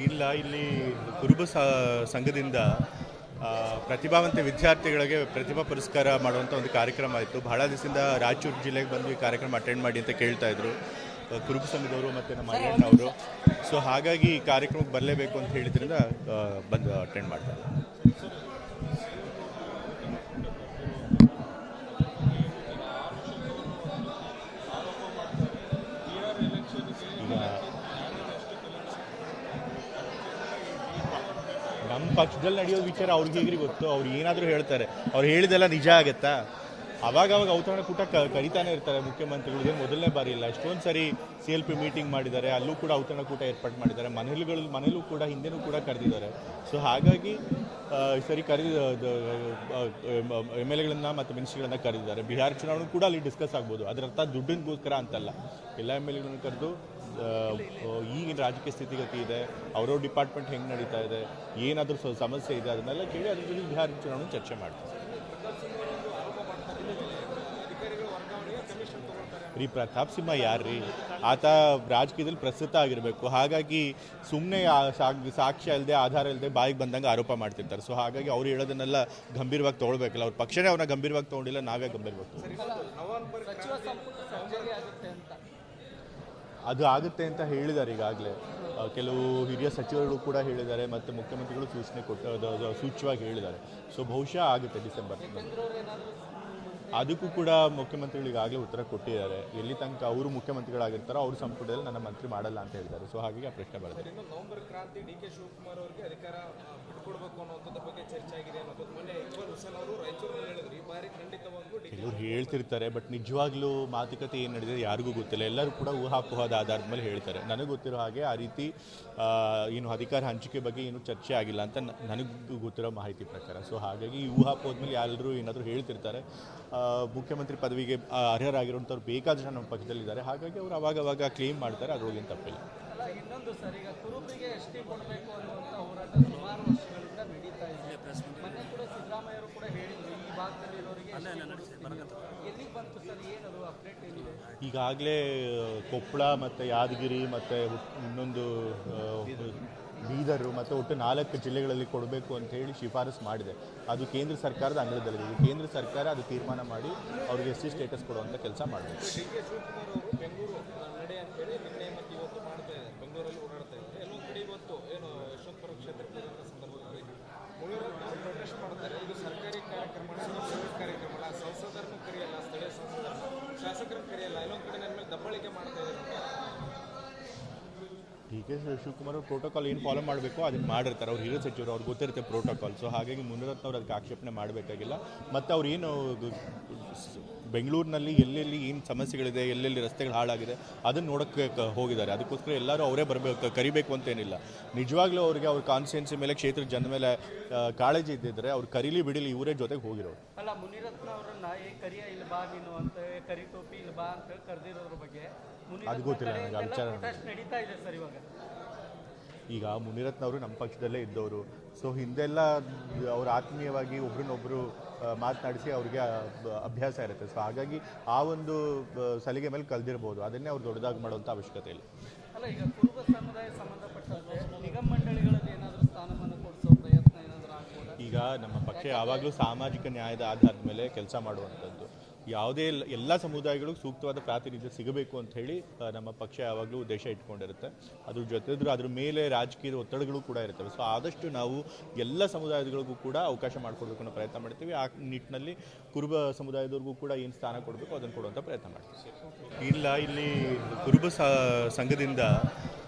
ಇಲ್ಲ, ಇಲ್ಲಿ ಕುರುಬ ಸಂಘದಿಂದ ಪ್ರತಿಭಾವಂತ ವಿದ್ಯಾರ್ಥಿಗಳಿಗೆ ಪ್ರತಿಭಾ ಪುರಸ್ಕಾರ ಮಾಡುವಂಥ ಒಂದು ಕಾರ್ಯಕ್ರಮ ಆಯಿತು. ಬಹಳ ದಿವಸದಿಂದ ರಾಯಚೂರು ಜಿಲ್ಲೆಗೆ ಬಂದು ಈ ಕಾರ್ಯಕ್ರಮ ಅಟೆಂಡ್ ಮಾಡಿ ಅಂತ ಕೇಳ್ತಾ ಇದ್ರು ಕುರುಬ ಸಂಘದವರು ಮತ್ತು ನಮ್ಮ ಅಣ್ಣವರು. ಸೊ ಹಾಗಾಗಿ ಈ ಕಾರ್ಯಕ್ರಮಕ್ಕೆ ಬರಲೇಬೇಕು ಅಂತ ಹೇಳಿದ್ರಿಂದ ಬಂದು ಅಟೆಂಡ್ ಮಾಡ್ತಾರೆ. ನಮ್ಮ ಪಕ್ಷದಲ್ಲಿ ನಡೆಯೋ ವಿಚಾರ ಅವ್ರಿಗೆ ಹೇಗ್ರಿ ಗೊತ್ತು. ಅವ್ರು ಏನಾದರೂ ಹೇಳ್ತಾರೆ, ಅವ್ರು ಹೇಳಿದೆಲ್ಲ ನಿಜ ಆಗುತ್ತಾ? ಅವಾಗ ಔತಣಕೂಟ ಕರೀತಾನೆ ಇರ್ತಾರೆ ಮುಖ್ಯಮಂತ್ರಿಗಳು. ಇದೇನು ಮೊದಲನೇ ಬಾರಿ ಇಲ್ಲ, ಎಷ್ಟೊಂದು ಸರಿ CLP ಮೀಟಿಂಗ್ ಮಾಡಿದ್ದಾರೆ, ಅಲ್ಲೂ ಕೂಡ ಔತಣಕೂಟ ಏರ್ಪಾಡು ಮಾಡಿದ್ದಾರೆ. ಮನೇಲೂ ಕೂಡ ಹಿಂದೆನೂ ಕೂಡ ಕರೆದಿದ್ದಾರೆ. ಸೊ ಹಾಗಾಗಿ ಸರಿ MLAಗಳನ್ನ ಮತ್ತು ಮಿನಿಸ್ಟ್ರಿಗಳನ್ನ ಕರೆದಿದ್ದಾರೆ. ಬಿಹಾರ ಚುನಾವಣೆ ಕೂಡ ಅಲ್ಲಿ ಡಿಸ್ಕಸ್ ಆಗ್ಬೋದು. ಅದರ ಅರ್ಥ ದುಡ್ಡಿನಗೋಸ್ಕರ ಅಂತಲ್ಲ. ಎಲ್ಲ MLAಗಳನ್ನ ಕರೆದು ಈಗಿನ ರಾಜಕೀಯ ಸ್ಥಿತಿಗತಿ ಇದೆ, ಅವ್ರವ್ರ ಡಿಪಾರ್ಟ್ಮೆಂಟ್ ಹೆಂಗೆ ನಡೀತಾ ಇದೆ, ಏನಾದರೂ ಸಮಸ್ಯೆ ಇದೆ, ಅದನ್ನೆಲ್ಲ ಕೇಳಿ ಅದ್ರ ಜೊತೆ ಬಿಹಾರ ಚುನಾವಣೆ ಚರ್ಚೆ ಮಾಡ್ತಾರೆ. ಪ್ರತಾಪ್ ಸಿಂಹ ಯಾರ್ರೀ? ಆತ ರಾಜಕೀಯದಲ್ಲಿ ಪ್ರಸ್ತುತ ಆಗಿರಬೇಕು. ಹಾಗಾಗಿ ಸುಮ್ಮನೆ ಸಾಕ್ಷ್ಯ ಇಲ್ಲದೆ ಆಧಾರ ಇಲ್ಲದೆ ಬಾಯಿಗೆ ಬಂದಂಗೆ ಆರೋಪ ಮಾಡ್ತಿರ್ತಾರೆ. ಸೊ ಹಾಗಾಗಿ ಅವ್ರು ಹೇಳೋದನ್ನೆಲ್ಲ ಗಂಭೀರವಾಗಿ ತೊಗೊಳ್ಬೇಕಲ್ಲ. ಅವ್ರ ಪಕ್ಷನೇ ಅವ್ರನ್ನ ಗಂಭೀರವಾಗಿ ತೊಗೊಂಡಿಲ್ಲ, ನಾವೇ ಗಂಭೀರವಾಗಿ ಅದು ಆಗುತ್ತೆ ಅಂತ ಹೇಳಿದ್ದಾರೆ. ಈಗಾಗಲೇ ಕೆಲವು ಹಿರಿಯ ಸಚಿವರುಗಳು ಕೂಡ ಹೇಳಿದ್ದಾರೆ ಮತ್ತು ಮುಖ್ಯಮಂತ್ರಿಗಳು ಸೂಚ್ಯವಾಗಿ ಹೇಳಿದ್ದಾರೆ. ಸೊ ಬಹುಶಃ ಆಗುತ್ತೆ ಡಿಸೆಂಬರ್. ಅದಕ್ಕೂ ಕೂಡ ಮುಖ್ಯಮಂತ್ರಿಗಳು ಈಗಾಗಲೇ ಉತ್ತರ ಕೊಟ್ಟಿದ್ದಾರೆ. ಎಲ್ಲಿ ತನಕ ಅವರು ಮುಖ್ಯಮಂತ್ರಿಗಳಾಗಿರ್ತಾರೋ ಅವ್ರ ಸಂಪುಟದಲ್ಲಿ ನನ್ನ ಮಂತ್ರಿ ಮಾಡಲ್ಲ ಅಂತ ಹೇಳಿದ್ದಾರೆ. ಸೊ ಹಾಗಾಗಿ ಆ ಪ್ರಶ್ನೆ ಬರುತ್ತೆ. ನವೆಂಬರ್ ಕ್ರಾಂತಿ DK ಶಿವಕುಮಾರ್ ಅವರಿಗೆ ಅಧಿಕಾರ ಬಿಟ್ಕೊಡ್ಬೇಕು ಅನ್ನೋದ್ರ ಬಗ್ಗೆ ಚರ್ಚೆ ಆಗಿದೆ ಅನ್ನೋದು ಮೊನ್ನೆ ಇಕ್ಬಾಲ್ ಹುಸೇನ್ ಅವರು ರಾಯಚೂರಿನಲ್ಲಿ ಹೇಳಿದ್ರು. ಈ ಬಾರಿ ಖಂಡಿತವಾಗ್ಲೂ ಕೆಲವರು ಹೇಳ್ತಿರ್ತಾರೆ, ಬಟ್ ನಿಜವಾಗ್ಲೂ ಮಾತುಕತೆ ಏನು ನಡೆದಿದೆ ಯಾರಿಗೂ ಗೊತ್ತಿಲ್ಲ. ಎಲ್ಲರೂ ಕೂಡ ಊಹಾಪೋಹದ ಆಧಾರದ ಮೇಲೆ ಹೇಳ್ತಾರೆ. ನನಗೆ ಗೊತ್ತಿರೋ ಹಾಗೆ ಆ ರೀತಿ ಏನು ಅಧಿಕಾರ ಹಂಚಿಕೆ ಬಗ್ಗೆ ಏನು ಚರ್ಚೆ ಆಗಿಲ್ಲ ಅಂತ ನನಗೆ ಗೊತ್ತಿರೋ ಮಾಹಿತಿ ಪ್ರಕಾರ. ಸೊ ಹಾಗಾಗಿ ಈ ಊಹಾಪೋಹದ ಮೇಲೆ ಎಲ್ಲರೂ ಏನಾದರೂ ಹೇಳ್ತಿರ್ತಾರೆ. ಮುಖ್ಯಮಂತ್ರಿ ಪದವಿಗೆ ಅರ್ಹರಾಗಿರುವಂಥವ್ರು ಬೇಕಾದಷ್ಟು ನಮ್ಮ ಪಕ್ಷದಲ್ಲಿದ್ದಾರೆ. ಹಾಗಾಗಿ ಅವರು ಅವಾಗ ಕ್ಲೇಮ್ ಮಾಡ್ತಾರೆ, ಅದ್ರೊಳಗೇನು ತಪ್ಪಿಲ್ಲ. ಇನ್ನೊಂದು ಸರ್, ಈಗ ಕುರುಬರಿಗೆ ಎಸ್ಟಿ ಕೊಡಬೇಕು ಅನ್ನುವಂಥ ಹೋರಾಟ ಸುಮಾರು ವರ್ಷಗಳಿಂದ ನಡೀತಾ ಇದೆ. ಮೊನ್ನೆ ಕೂಡ ಸಿದ್ದರಾಮಯ್ಯವರು ಕೂಡ ಹೇಳಿದ್ರು ಈ ಭಾಗದಲ್ಲಿರೋರಿಗೆ ಎಲ್ಲಿಗೆ ಬಂತು ಸರ್, ಏನದು ಅಪ್ಡೇಟ್ ಏನಿದೆ? ಈಗಾಗಲೇ ಕೊಪ್ಪಳ ಮತ್ತು ಯಾದಗಿರಿ ಮತ್ತು ಇನ್ನೊಂದು ಬೀದರು ಮತ್ತು ಒಟ್ಟು 4 ಜಿಲ್ಲೆಗಳಲ್ಲಿ ಕೊಡಬೇಕು ಅಂತ ಹೇಳಿ ಶಿಫಾರಸು ಮಾಡಿದೆ. ಅದು ಕೇಂದ್ರ ಸರ್ಕಾರದ ಅಂಗಳದಲ್ಲಿದೆ. ಕೇಂದ್ರ ಸರ್ಕಾರ ಅದು ತೀರ್ಮಾನ ಮಾಡಿ ಅವ್ರಿಗೆ SC ಸ್ಟೇಟಸ್ ಕೊಡುವಂಥ ಕೆಲಸ ಮಾಡಬೇಕು. DK ಶಿವಕುಮಾರ್ ಅವರು ಬೆಂಗಳೂರು ನಡೆ ಅಂತೇಳಿ ನಿನ್ನೆ ಮತ್ತು ಇವತ್ತು ಮಾಡ್ತಾ ಇದ್ದಾರೆ. ಬೆಂಗಳೂರಲ್ಲಿ ಓಡಾಡ್ತಾ ಇದ್ದಾರೆ. ಎಲ್ಲೊಂದು ಕಡೆ ಇವತ್ತು ಏನು ಯಶವಂತಪುರ ಕ್ಷೇತ್ರಕ್ಕೆ ಸಂದರ್ಭದಲ್ಲಿ ಮುಳುಗಡೆ ಪ್ರೊಟೆಸ್ಟ್ ಮಾಡ್ತಾರೆ. ಇದು ಸರ್ಕಾರಿ ಕಾರ್ಯಕ್ರಮ, ಪ್ರೈವೇಟ್ ಕಾರ್ಯಕ್ರಮ ಅಲ್ಲ. ಸಂಸದರನ್ನು ಕರೆಯಲ್ಲ, ಸ್ಥಳೀಯ ಸಂಸದರನ್ನು, ಶಾಸಕರನ್ನು ಕರೆಯಲ್ಲ. ಎಲ್ಲೊಂದು ಕಡೆ ನನ್ನ ಮೇಲೆ ದಬ್ಬಾಳಿಕೆ ಮಾಡ್ತಾ ಇದ್ದಾರೆ. DK ಶಿವಕುಮಾರ್ ಅವರು ಪ್ರೋಟೋಕಾಲ್ ಏನು ಫಾಲೋ ಮಾಡಬೇಕು ಅದನ್ನು ಮಾಡಿರ್ತಾರೆ. ಅವ್ರು ಹಿರಿಯ ಸಚಿವರು, ಅವ್ರಿಗೆ ಗೊತ್ತಿರುತ್ತೆ ಪ್ರೋಟೋಕಾಲ್. ಸೊ ಹಾಗಾಗಿ ಮುನಿರತ್ನವ್ರು ಅದಕ್ಕೆ ಆಕ್ಷೇಪಣೆ ಮಾಡಬೇಕಾಗಿಲ್ಲ. ಮತ್ತು ಅವ್ರು ಏನು ಬೆಂಗಳೂರಿನಲ್ಲಿ ಎಲ್ಲೆಲ್ಲಿ ಏನು ಸಮಸ್ಯೆಗಳಿದೆ, ಎಲ್ಲೆಲ್ಲಿ ರಸ್ತೆಗಳು ಹಾಳಾಗಿದೆ ಅದನ್ನು ನೋಡೋಕ್ಕೆ ಹೋಗಿದ್ದಾರೆ. ಅದಕ್ಕೋಸ್ಕರ ಎಲ್ಲರೂ ಅವರೇ ಕರಿಬೇಕು ಅಂತೇನಿಲ್ಲ. ನಿಜವಾಗ್ಲೂ ಅವ್ರಿಗೆ ಅವ್ರ ಕಾನ್ಸ್ಟಿಟ್ಯೂನ್ಸಿ ಮೇಲೆ, ಕ್ಷೇತ್ರದ ಜನ ಮೇಲೆ ಕಾಳಜಿ ಇದ್ದಿದ್ರೆ ಅವ್ರು ಕರೀಲಿ ಬಿಡಿಲಿ, ಇವರೇ ಜೊತೆಗೆ ಹೋಗಿರೋರು. ಅಲ್ಲ, ಮುನಿರತ್ನ ಅವರನ್ನ ಕರಿಯ ಇಲ್ಲಿ ಬಾ ನೀನು ಅಂತ, ಕರಿ ಟೋಪಿ ಇಲ್ಲಿ ಬಾ ಅಂತ ಕರೆದಿರೋದ್ರ ಬಗ್ಗೆ ಅದು ಗೊತ್ತಿಲ್ಲ ನನಗೆ. ವಿಚಾರ ನಡೀತಾ ಇದೆ ಸರ್ ಇವಾಗ. ಈಗ ಮುನಿರತ್ನವರು ನಮ್ಮ ಪಕ್ಷದಲ್ಲೇ ಇದ್ದವರು. ಸೊ ಹಿಂದೆಲ್ಲ ಅವರು ಆತ್ಮೀಯವಾಗಿ ಒಬ್ರನ್ನೊಬ್ಬರು ಮಾತನಾಡಿಸಿ ಅವ್ರಿಗೆ ಅಭ್ಯಾಸ ಇರುತ್ತೆ. ಸೊ ಹಾಗಾಗಿ ಆ ಒಂದು ಸಲಿಗೆ ಮೇಲೆ ಕಲ್ದಿರ್ಬೋದು. ಅದನ್ನೇ ಅವ್ರು ದೊಡ್ಡದಾಗಿ ಮಾಡುವಂಥ ಅವಶ್ಯಕತೆ ಇಲ್ಲ. ಅಲ್ಲ, ಈಗ ಕುರುಬ ಸಮುದಾಯ ಸಂಬಂಧಪಟ್ಟಂತೆ ನಿಗಮ ಮಂಡಳಿಗಳಲ್ಲಿ ಏನಾದರೂ ಸ್ಥಾನಮಾನ ಕೊಡಿಸೋ ಪ್ರಯತ್ನ ಏನಾದರೂ ಆಗ್ಬೋದಾ? ಈಗ ನಮ್ಮ ಪಕ್ಷ ಯಾವಾಗಲೂ ಸಾಮಾಜಿಕ ನ್ಯಾಯದ ಆಧಾರದ ಮೇಲೆ ಕೆಲಸ ಮಾಡುವಂಥದ್ದು. ಯಾವುದೇ ಎಲ್ಲ ಸಮುದಾಯಗಳಿಗೂ ಸೂಕ್ತವಾದ ಪ್ರಾತಿನಿಧ್ಯ ಸಿಗಬೇಕು ಅಂತ ಹೇಳಿ ನಮ್ಮ ಪಕ್ಷ ಯಾವಾಗಲೂ ಉದ್ದೇಶ ಇಟ್ಕೊಂಡಿರುತ್ತೆ. ಅದ್ರ ಜೊತೆದ್ರು ಅದ್ರ ಮೇಲೆ ರಾಜಕೀಯದ ಒತ್ತಡಗಳು ಕೂಡ ಇರ್ತವೆ. ಸೊ ಆದಷ್ಟು ನಾವು ಎಲ್ಲ ಸಮುದಾಯಗಳಿಗೂ ಕೂಡ ಅವಕಾಶ ಮಾಡಿಕೊಡ್ಬೇಕು ಅನ್ನೋ ಪ್ರಯತ್ನ ಮಾಡ್ತೀವಿ. ಆ ನಿಟ್ಟಿನಲ್ಲಿ ಕುರುಬ ಸಮುದಾಯದವ್ರಿಗೂ ಕೂಡ ಏನು ಸ್ಥಾನ ಕೊಡಬೇಕು ಅದನ್ನು ಕೊಡುವಂಥ ಪ್ರಯತ್ನ ಮಾಡ್ತೀವಿ. ಇಲ್ಲ, ಇಲ್ಲಿ ಕುರುಬ ಸಂಘದಿಂದ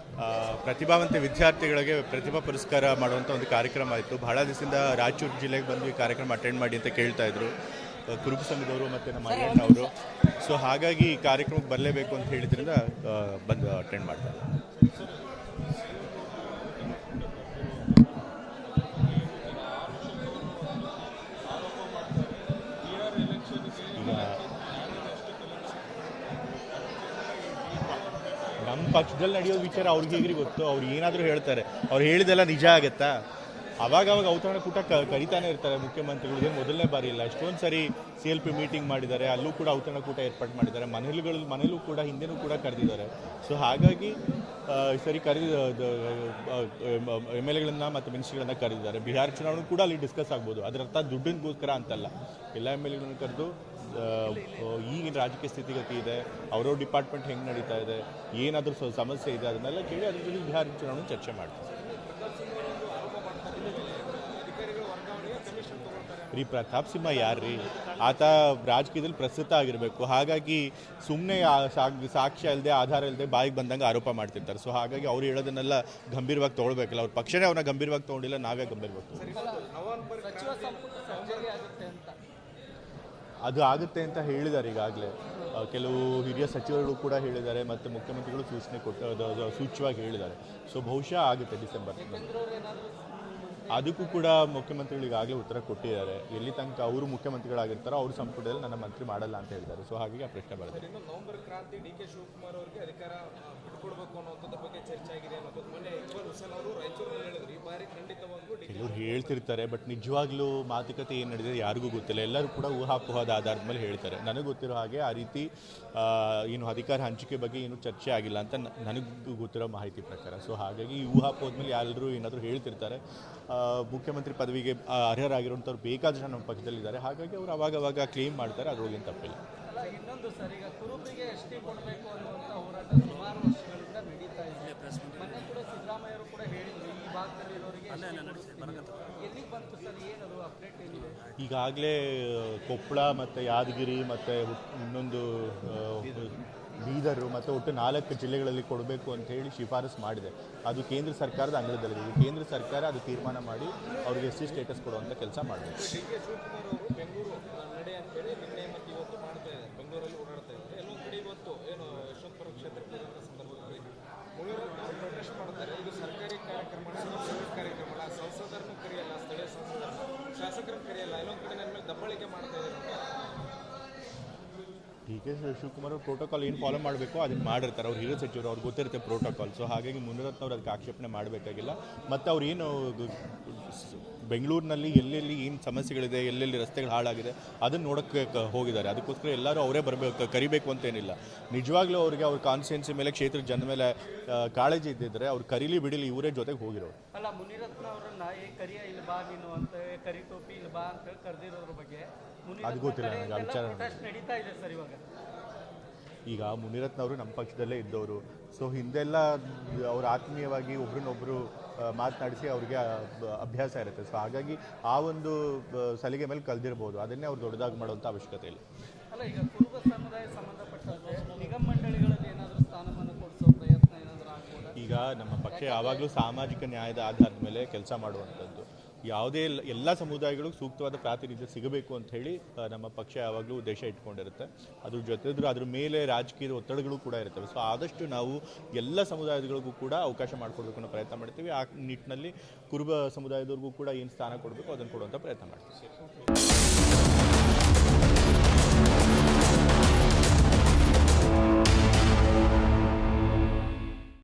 ಪ್ರತಿಭಾವಂತ ವಿದ್ಯಾರ್ಥಿಗಳಿಗೆ ಪ್ರತಿಭಾ ಪುರಸ್ಕಾರ ಮಾಡುವಂಥ ಒಂದು ಕಾರ್ಯಕ್ರಮ ಆಯಿತು. ಬಹಳ ದಿವಸದಿಂದ ರಾಯಚೂರು ಜಿಲ್ಲೆಗೆ ಬಂದು ಈ ಕಾರ್ಯಕ್ರಮ ಅಟೆಂಡ್ ಮಾಡಿ ಅಂತ ಕೇಳ್ತಾ ಇದ್ರು ಕುರುಬ ಸಂಘದವರು ಮತ್ತು ನಮ್ಮ ಅಣ್ಣವರು. ಸೊ ಹಾಗಾಗಿ ಈ ಕಾರ್ಯಕ್ರಮಕ್ಕೆ ಬರಲೇಬೇಕು ಅಂತ ಹೇಳಿದ್ರಿಂದ ಬಂದು ಅಟೆಂಡ್ ಮಾಡ್ತಾರೆ. ನಮ್ಮ ಪಕ್ಷದಲ್ಲಿ ನಡೆಯೋ ವಿಚಾರ ಅವ್ರಿಗೆ ಹೇಗ್ರಿ ಗೊತ್ತು. ಅವ್ರು ಏನಾದರೂ ಹೇಳ್ತಾರೆ, ಅವ್ರು ಹೇಳಿದೆಲ್ಲ ನಿಜ ಆಗುತ್ತಾ? ಅವಾಗ ಔತಣಕೂಟ ಕರೀತಾನೆ ಇರ್ತಾರೆ ಮುಖ್ಯಮಂತ್ರಿಗಳು. ಇದೇನು ಮೊದಲನೇ ಬಾರಿ ಇಲ್ಲ, ಎಷ್ಟೊಂದು ಸರಿ CLP ಮೀಟಿಂಗ್ ಮಾಡಿದ್ದಾರೆ, ಅಲ್ಲೂ ಕೂಡ ಔತಣಕೂಟ ಏರ್ಪಾಡು ಮಾಡಿದ್ದಾರೆ. ಮನೇಲೂ ಕೂಡ ಹಿಂದೆನೂ ಕೂಡ ಕರೆದಿದ್ದಾರೆ. ಸೊ ಹಾಗಾಗಿ ಸರಿ ಎಮ್ ಎಲ್ ಎಗಳನ್ನು ಮತ್ತು ಮಿನಿಸ್ಟ್ರಿಗಳನ್ನು ಕರೆದಿದ್ದಾರೆ. ಬಿಹಾರ ಚುನಾವಣೆ ಕೂಡ ಅಲ್ಲಿ ಡಿಸ್ಕಸ್ ಆಗ್ಬೋದು. ಅದರ ಅರ್ಥ ದುಡ್ಡಿನಗೋಸ್ಕರ ಅಂತಲ್ಲ. ಎಲ್ಲ ಎಮ್ ಎಲ್ ಎಗಳನ್ನು ಕರೆದು ಈಗಿನ ರಾಜಕೀಯ ಸ್ಥಿತಿಗತಿ ಇದೆ, ಅವ್ರವ್ರ ಡಿಪಾರ್ಟ್ಮೆಂಟ್ ಹೆಂಗೆ ನಡೀತಾ ಇದೆ, ಏನಾದರೂ ಸಮಸ್ಯೆ ಇದೆ ಅದನ್ನೆಲ್ಲ ಕೇಳಿ ಅದ್ರ ಜೊತೆ ಬಿಹಾರ ಚುನಾವಣೆ ಚರ್ಚೆ ಮಾಡ್ತಾರೆ. ಪ್ರತಾಪ್ ಸಿಂಹ ಯಾರ್ರೀ? ಆತ ರಾಜಕೀಯದಲ್ಲಿ ಪ್ರಸ್ತುತ ಆಗಿರಬೇಕು. ಹಾಗಾಗಿ ಸುಮ್ಮನೆ ಸಾಕ್ಷ್ಯ ಇಲ್ಲದೆ ಆಧಾರ ಇಲ್ಲದೆ ಬಾಯಿಗೆ ಬಂದಂಗೆ ಆರೋಪ ಮಾಡ್ತಿರ್ತಾರೆ. ಸೊ ಹಾಗಾಗಿ ಅವ್ರು ಹೇಳೋದನ್ನೆಲ್ಲ ಗಂಭೀರವಾಗಿ ತೊಗೊಳ್ಬೇಕಲ್ಲ. ಅವ್ರ ಪಕ್ಷನೇ ಅವ್ರನ್ನ ಗಂಭೀರವಾಗಿ ತೊಗೊಂಡಿಲ್ಲ, ನಾವೇ ಗಂಭೀರವಾಗಿ ಸಚಿವ ಸಂಪುಟ ಸರ್ಜರಿ ಆಗುತ್ತೆ ಅಂತ ಅದು ಆಗುತ್ತೆ ಅಂತ ಹೇಳಿದ್ದಾರೆ. ಈಗಾಗಲೇ ಕೆಲವು ಹಿರಿಯ ಸಚಿವರುಗಳು ಕೂಡ ಹೇಳಿದ್ದಾರೆ ಮತ್ತು ಮುಖ್ಯಮಂತ್ರಿಗಳು ಸೂಚನೆ ಸೂಚ್ಯವಾಗಿ ಹೇಳಿದ್ದಾರೆ. ಸೊ ಬಹುಶಃ ಆಗುತ್ತೆ ಡಿಸೆಂಬರ್. ಅದಕ್ಕೂ ಕೂಡ ಮುಖ್ಯಮಂತ್ರಿಗಳು ಈಗಾಗಲೇ ಉತ್ತರ ಕೊಟ್ಟಿದ್ದಾರೆ. ಎಲ್ಲಿ ತನಕ ಅವರು ಮುಖ್ಯಮಂತ್ರಿಗಳಾಗಿರ್ತಾರೋ ಅವ್ರ ಸಂಪುಟದಲ್ಲಿ ನನ್ನ ಮಂತ್ರಿ ಮಾಡಲ್ಲ ಅಂತ ಹೇಳಿದ್ದಾರೆ. ಸೊ ಹಾಗಾಗಿ ಆ ಪ್ರಶ್ನೆ ಬರುತ್ತೆ. ಇನ್ನು ನವೆಂಬರ್ ಕ್ರಾಂತಿ ಡಿ.ಕೆ. ಶಿವಕುಮಾರ್ ಅವರಿಗೆ ಅಧಿಕಾರ ಬಿಟ್ಕೊಡ್ಬೇಕು ಅನ್ನೋದ್ರ ಬಗ್ಗೆ ಚರ್ಚೆ ಆಗಿದೆ ಅನ್ನೋದು ಮೊನ್ನೆ ಇಕ್ಬಾಲ್ ಹುಸೇನ್ ಅವರು ರಾಯಚೂರಿನಲ್ಲಿ ಹೇಳಿದ್ರು. ಈ ಬಾರಿ ಖಂಡಿತವಾಗ್ಲೂ ಕೆಲವರು ಹೇಳ್ತಿರ್ತಾರೆ, ಬಟ್ ನಿಜವಾಗ್ಲೂ ಮಾತುಕತೆ ಏನು ನಡೆದಿದೆ ಯಾರಿಗೂ ಗೊತ್ತಿಲ್ಲ. ಎಲ್ಲರೂ ಕೂಡ ಊಹಾಪೋಹದ ಆಧಾರದ ಮೇಲೆ ಹೇಳ್ತಾರೆ. ನನಗೆ ಗೊತ್ತಿರೋ ಹಾಗೆ ಆ ರೀತಿ ಏನು ಅಧಿಕಾರ ಹಂಚಿಕೆ ಬಗ್ಗೆ ಏನು ಚರ್ಚೆ ಆಗಿಲ್ಲ ಅಂತ ನನಗೂ ಗೊತ್ತಿರೋ ಮಾಹಿತಿ ಪ್ರಕಾರ. ಸೊ ಹಾಗಾಗಿ ಈ ಊಹಾಪೋಹದ ಮೇಲೆ ಎಲ್ಲರೂ ಏನಾದರೂ ಹೇಳ್ತಿರ್ತಾರೆ. ಮುಖ್ಯಮಂತ್ರಿ ಪದವಿಗೆ ಅರ್ಹರಾಗಿರುವಂಥವ್ರು ಬೇಕಾದಷ್ಟು ನಮ್ಮ ಪಕ್ಷದಲ್ಲಿದ್ದಾರೆ. ಹಾಗಾಗಿ ಅವರು ಅವಾಗವಾಗ ಕ್ಲೇಮ್ ಮಾಡ್ತಾರೆ, ಅದ್ರೊಳಗೇನು ತಪ್ಪಿಲ್ಲ. ಅಲ್ಲ, ಇನ್ನೊಂದು ಸರ್, ಈಗ ಕುರುಬರಿಗೆ ಎಸ್ ಟಿ ಕೊಡಬೇಕು ಅನ್ನುವಂಥ ಹೋರಾಟ ಸುಮಾರು ವರ್ಷಗಳಿಂದ ನಡೀತಾ ಇದೆ. ಮೊನ್ನೆ ಕೂಡ ಸಿದ್ದರಾಮಯ್ಯರು ಕೂಡ ಹೇಳಿದ್ರು ಈ ಭಾಗದಲ್ಲಿ ಇರೋರಿಗೆ ಎಲ್ಲಿಗೆ ಬಂತು ಸರ್? ಏನದು ಅಪ್ಡೇಟ್ ಏನಿದೆ? ಈಗಾಗಲೇ ಕೊಪ್ಪಳ ಮತ್ತು ಯಾದಗಿರಿ ಮತ್ತು ಇನ್ನೊಂದು ಬೀದರು ಮತ್ತು ಒಟ್ಟು 4 ಜಿಲ್ಲೆಗಳಲ್ಲಿ ಕೊಡಬೇಕು ಅಂತ ಹೇಳಿ ಶಿಫಾರಸು ಮಾಡಿದೆ. ಅದು ಕೇಂದ್ರ ಸರ್ಕಾರದ ಅಂಗಳದಲ್ಲಿದೆ. ಕೇಂದ್ರ ಸರ್ಕಾರ ಅದು ತೀರ್ಮಾನ ಮಾಡಿ ಅವರಿಗೆ ಎಸ್ ಸಿ ಸ್ಟೇಟಸ್ ಕೊಡುವಂಥ ಕೆಲಸ ಮಾಡಬೇಕು. ಡಿ.ಕೆ. ಶಿವಕುಮಾರ್ ಅವರು ಬೆಂಗಳೂರು ನಡೆ ಅಂತೇಳಿ ನಿನ್ನೆ ಮತ್ತು ಇವತ್ತು ಮಾಡ್ತಾ ಇದ್ದಾರೆ. ಬೆಂಗಳೂರಲ್ಲಿ ಓಡಾಡ್ತಾ ಇದ್ದಾರೆ. ಎಲ್ಲೊಂದು ಕಡೆ ಇವತ್ತು ಏನು ಯಶವಂತಪುರ ಕ್ಷೇತ್ರಕ್ಕೆ ಬರುವಂಥ ಸಂದರ್ಭದಲ್ಲಿ ಮುನಿರತ್ನ ಅವರು ಪ್ರೊಟೆಸ್ಟ್ ಮಾಡ್ತಾರೆ. ಇದು ಸರ್ಕಾರಿ ಕಾರ್ಯಕ್ರಮ, ಪ್ರೈವೇಟ್ ಕಾರ್ಯಕ್ರಮ, ಸಂಸದರನ್ನು ಕರೆಯಲ್ಲ, ಸ್ಥಳೀಯ ಸಂಸದರನ್ನು, ಶಾಸಕರನ್ನು ಕರೆಯಲ್ಲ. ಎಲ್ಲೊಂದು ಕಡೆ ನನ್ನ ಮೇಲೆ ದಬ್ಬಾಳಿಕೆ ಮಾಡ್ತಾ ಇದ್ದಾರೆ. ಡಿ.ಕೆ. ಶಿವಕುಮಾರ್ ಅವರು ಪ್ರೋಟೋಕಾಲ್ ಏನು ಫಾಲೋ ಮಾಡಬೇಕು ಅದನ್ನು ಮಾಡಿರ್ತಾರೆ. ಅವ್ರು ಹಿರಿಯ ಸಚಿವರು, ಅವ್ರಿಗೆ ಗೊತ್ತಿರುತ್ತೆ ಪ್ರೋಟೋಕಾಲ್. ಸೊ ಹಾಗಾಗಿ ಮುನಿರತ್ನ ಅವ್ರು ಅದಕ್ಕೆ ಆಕ್ಷೇಪಣೆ ಮಾಡಬೇಕಾಗಿಲ್ಲ. ಮತ್ತು ಅವ್ರು ಏನು ಬೆಂಗಳೂರಿನಲ್ಲಿ ಎಲ್ಲೆಲ್ಲಿ ಏನು ಸಮಸ್ಯೆಗಳಿದೆ, ಎಲ್ಲೆಲ್ಲಿ ರಸ್ತೆಗಳು ಹಾಳಾಗಿದೆ ಅದನ್ನು ನೋಡೋಕ್ಕೆ ಹೋಗಿದ್ದಾರೆ. ಅದಕ್ಕೋಸ್ಕರ ಎಲ್ಲರೂ ಅವರೇ ಕರಿಬೇಕು ಅಂತೇನಿಲ್ಲ. ನಿಜವಾಗ್ಲೂ ಅವ್ರಿಗೆ ಅವ್ರ ಕಾನ್ಸ್ಟಿಟ್ಯೂನ್ಸಿ ಮೇಲೆ, ಕ್ಷೇತ್ರದ ಜನ ಮೇಲೆ ಕಾಳಜಿ ಇದ್ದಿದ್ರೆ ಅವ್ರು ಕರೀಲಿ ಬಿಡಿಲಿ ಇವರೇ ಜೊತೆಗೆ ಹೋಗಿರೋರು. ಅಲ್ಲ, ಮುನಿರತ್ನ ಅವರನ್ನ ಕರಿಯ ಇಲ್ಲಿ ಬಾ ನೀನು ಅಂತ, ಕರಿ ಟೋಪಿ ಇಲ್ಲಿ ಬಾ ಅಂತ ಕರೆದಿರೋದ್ರ ಬಗ್ಗೆ ಅದು ಗೊತ್ತಿಲ್ಲ ನನಗೆ ಆ ವಿಚಾರ. ನಡೀತಾ ಇದೆ ಸರ್ ಇವಾಗ. ಈಗ ಮುನಿರತ್ನ ಅವರು ನಮ್ಮ ಪಕ್ಷದಲ್ಲೇ ಇದ್ದವರು. ಸೊ ಹಿಂದೆಲ್ಲ ಅವ್ರು ಆತ್ಮೀಯವಾಗಿ ಒಬ್ರನ್ನೊಬ್ಬರು ಮಾತನಾಡಿಸಿ ಅವ್ರಿಗೆ ಅಭ್ಯಾಸ ಇರುತ್ತೆ. ಸೊ ಹಾಗಾಗಿ ಆ ಒಂದು ಸಲಿಗೆ ಮೇಲೆ ಕಲ್ದಿರ್ಬೋದು. ಅದನ್ನೇ ಅವ್ರು ದೊಡ್ಡದಾಗಿ ಮಾಡುವಂಥ ಅವಶ್ಯಕತೆ ಇಲ್ಲ. ಅಲ್ಲ, ಈಗ ಕುರುಬ ಸಮುದಾಯ ಸಂಬಂಧಪಟ್ಟಂತೆ ನಿಗಮ ಮಂಡಳಿಗಳಲ್ಲಿ ಏನಾದರೂ ಸ್ಥಾನಮಾನ ಕೊಡಿಸೋ ಪ್ರಯತ್ನ ಏನಾದರೂ ಆಗ್ಬೋದಾ? ಈಗ ನಮ್ಮ ಪಕ್ಷ ಯಾವಾಗಲೂ ಸಾಮಾಜಿಕ ನ್ಯಾಯದ ಆಧಾರದ ಮೇಲೆ ಕೆಲಸ ಮಾಡುವಂಥದ್ದು. ಯಾವುದೇ ಎಲ್ಲ ಸಮುದಾಯಗಳಿಗೂ ಸೂಕ್ತವಾದ ಪ್ರಾತಿನಿಧ್ಯ ಸಿಗಬೇಕು ಅಂತ ಹೇಳಿ ನಮ್ಮ ಪಕ್ಷ ಯಾವಾಗಲೂ ಉದ್ದೇಶ ಇಟ್ಕೊಂಡಿರುತ್ತೆ. ಅದ್ರ ಜೊತೆದ್ರು ಅದ್ರ ಮೇಲೆ ರಾಜಕೀಯದ ಒತ್ತಡಗಳು ಕೂಡ ಇರ್ತವೆ. ಸೊ ಆದಷ್ಟು ನಾವು ಎಲ್ಲ ಸಮುದಾಯಗಳಿಗೂ ಕೂಡ ಅವಕಾಶ ಮಾಡಿಕೊಡ್ಬೇಕು ಅನ್ನೋ ಪ್ರಯತ್ನ ಮಾಡ್ತೀವಿ. ಆ ನಿಟ್ಟಿನಲ್ಲಿ ಕುರುಬ ಸಮುದಾಯದವ್ರಿಗೂ ಕೂಡ ಏನು ಸ್ಥಾನ ಕೊಡಬೇಕು ಅದನ್ನು ಕೊಡುವಂಥ ಪ್ರಯತ್ನ ಮಾಡ್ತೀವಿ.